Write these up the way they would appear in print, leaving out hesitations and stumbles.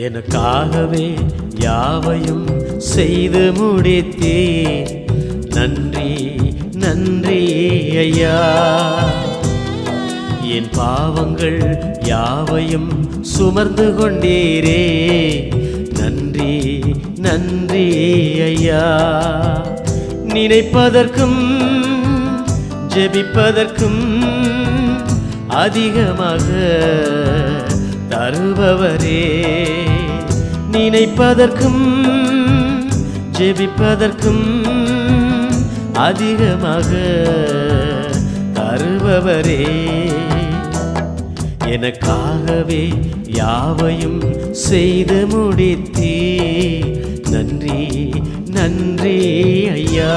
எனக்காகவே யாவையும் செய்து முடித்தே. நன்றி நன்றி ஐயா. என் பாவங்கள் யாவையும் சுமர்ந்து கொண்டீரே. நன்றி நன்றி ஐயா. நினைப்பதற்கும் ஜெபிப்பதற்கும் அதிகமாக தருபவரே. நினைப்பதற்கும் ஜெபிப்பதற்கும் அதிகமாக தருபவரே. எனக்காகவே யாவையும் செய்து முடித்தே. நன்றி நன்றி ஐயா.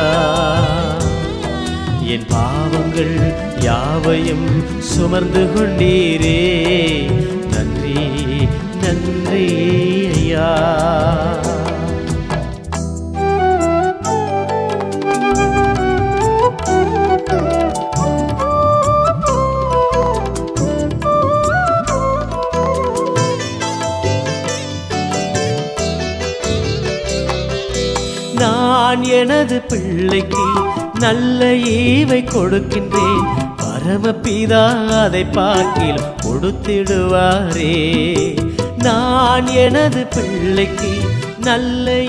என் பாவங்கள் யாவையும் சுமர்ந்து கொண்டீரே. நன்றி நன்றி ஐயா. நான் எனது பிள்ளைக்கு நல்ல ஈவை கொடுக்கின்றேன். பரமபிதா அதை பார்க்கிலும் கொடுத்திடுவாரே. நான் எனது பிள்ளைக்கு நல்ல